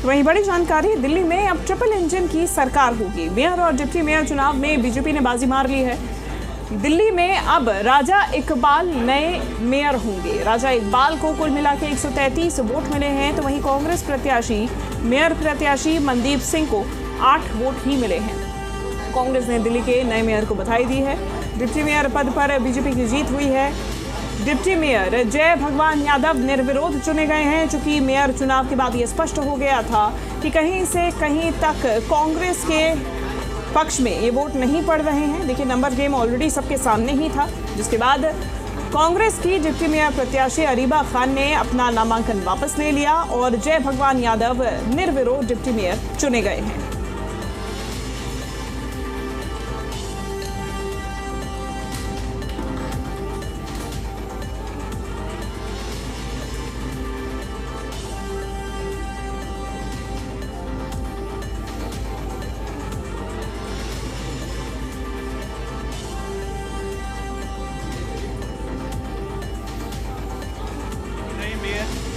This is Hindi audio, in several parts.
तो वहीं बड़ी जानकारी, दिल्ली में अब ट्रिपल इंजन की सरकार होगी। मेयर और डिप्टी मेयर चुनाव में बीजेपी ने बाजी मार ली है। दिल्ली में अब राजा इकबाल नए मेयर होंगे। राजा इकबाल को कुल मिला के 133 वोट मिले हैं, तो वहीं कांग्रेस प्रत्याशी मेयर प्रत्याशी मनदीप सिंह को 8 वोट ही मिले हैं। कांग्रेस ने दिल्ली के नए मेयर को बधाई दी है। डिप्टी मेयर पद पर बीजेपी की जीत हुई है। डिप्टी मेयर जय भगवान यादव निर्विरोध चुने गए हैं, चूंकि मेयर चुनाव के बाद ये स्पष्ट हो गया था कि कहीं से कहीं तक कांग्रेस के पक्ष में ये वोट नहीं पड़ रहे हैं। देखिए, नंबर गेम ऑलरेडी सबके सामने ही था, जिसके बाद कांग्रेस की डिप्टी मेयर प्रत्याशी अरीबा खान ने अपना नामांकन वापस ले लिया और जय भगवान यादव निर्विरोध डिप्टी मेयर चुने गए हैं।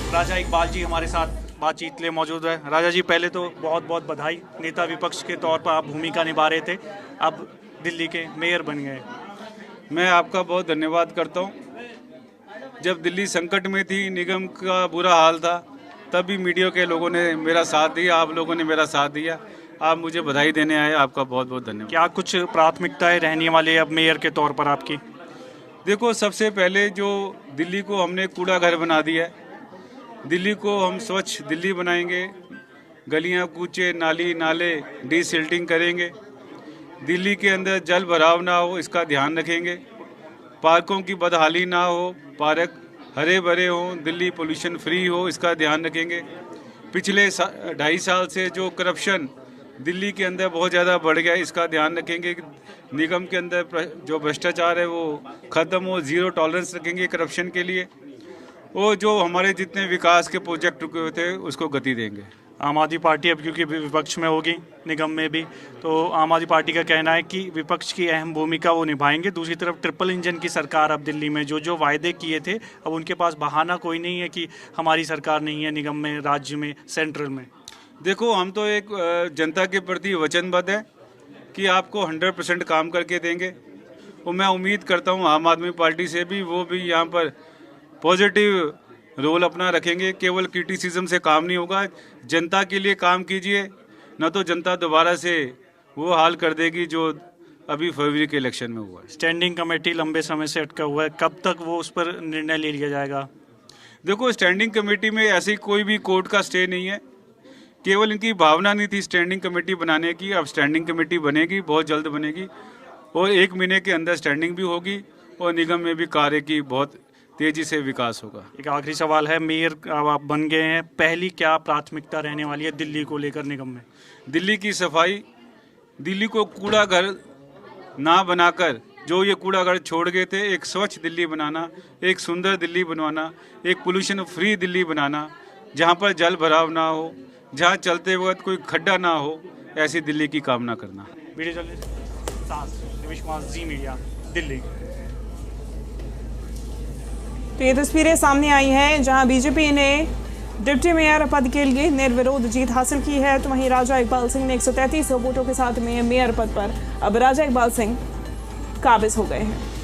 राजा इकबाल जी हमारे साथ बातचीत के लिए मौजूद है। राजा जी, पहले तो बहुत बहुत बधाई। नेता विपक्ष के तौर पर आप भूमिका निभा रहे थे, अब दिल्ली के मेयर बन गए। मैं आपका बहुत धन्यवाद करता हूं। जब दिल्ली संकट में थी, निगम का बुरा हाल था, तब भी मीडिया के लोगों ने मेरा साथ दिया, आप लोगों ने मेरा साथ दिया। आप मुझे बधाई देने आए, आपका बहुत बहुत धन्यवाद। क्या कुछ प्राथमिकताएं रहने वाली अब मेयर के तौर पर आपकी? देखो, सबसे पहले जो दिल्ली को हमने कूड़ा घर बना दिया है, दिल्ली को हम स्वच्छ दिल्ली बनाएंगे। गलियां, कूचे, नाली नाले डीसिल्टिंग करेंगे। दिल्ली के अंदर जल भराव ना हो, इसका ध्यान रखेंगे। पार्कों की बदहाली ना हो, पार्क हरे भरे हों, दिल्ली पोल्यूशन फ्री हो, इसका ध्यान रखेंगे। पिछले 2.5 साल से जो करप्शन दिल्ली के अंदर बहुत ज़्यादा बढ़ गया, इसका ध्यान रखेंगे। निगम के अंदर जो भ्रष्टाचार है वो ख़त्म हो, ज़ीरो टॉलरेंस रखेंगे करप्शन के लिए। वो जो हमारे जितने विकास के प्रोजेक्ट रुके हुए थे उसको गति देंगे। आम आदमी पार्टी अब क्योंकि विपक्ष में होगी निगम में भी, तो आम आदमी पार्टी का कहना है कि विपक्ष की अहम भूमिका वो निभाएंगे। दूसरी तरफ ट्रिपल इंजन की सरकार अब दिल्ली में जो वायदे किए थे, अब उनके पास बहाना कोई नहीं है कि हमारी सरकार नहीं है निगम में, राज्य में, सेंट्रल में। देखो, हम तो एक जनता के प्रति वचनबद्ध है कि आपको 100% काम करके देंगे। और मैं उम्मीद करता हूँ आम आदमी पार्टी से भी, वो भी यहाँ पर पॉजिटिव रोल अपना रखेंगे। केवल क्रिटिसिज्म से काम नहीं होगा, जनता के लिए काम कीजिए, न तो जनता दोबारा से वो हाल कर देगी जो अभी फरवरी के इलेक्शन में हुआ है। स्टैंडिंग कमेटी लंबे समय से अटका हुआ है, कब तक वो उस पर निर्णय ले लिया जाएगा? देखो, स्टैंडिंग कमेटी में ऐसी कोई भी कोर्ट का स्टे नहीं है, केवल इनकी भावना नहीं थी स्टैंडिंग कमेटी बनाने की। अब स्टैंडिंग कमेटी बनेगी, बहुत जल्द बनेगी, और 1 महीने के अंदर स्टैंडिंग भी होगी और निगम में भी कार्य की बहुत तेजी से विकास होगा। एक आखिरी सवाल है, मेयर अब आप बन गए हैं, पहली क्या प्राथमिकता रहने वाली है दिल्ली को लेकर निगम में? दिल्ली की सफाई, दिल्ली को कूड़ा घर ना बनाकर जो ये कूड़ा घर छोड़ गए थे, एक स्वच्छ दिल्ली बनाना, एक सुंदर दिल्ली बनवाना, एक पोल्यूशन फ्री दिल्ली बनाना, जहाँ पर जल भराव ना हो, जहाँ चलते वक्त कोई खड्डा ना हो, ऐसी दिल्ली की कामना करना। वीडियो जर्नलिस्ट जी मीडिया, दिल्ली। तो ये तस्वीरें सामने आई हैं जहां बीजेपी ने डिप्टी मेयर पद के लिए निर्विरोध जीत हासिल की है, तो वहीं राजा इकबाल सिंह ने 133 वोटों के साथ में मेयर पद पर अब राजा इकबाल सिंह काबिज हो गए हैं।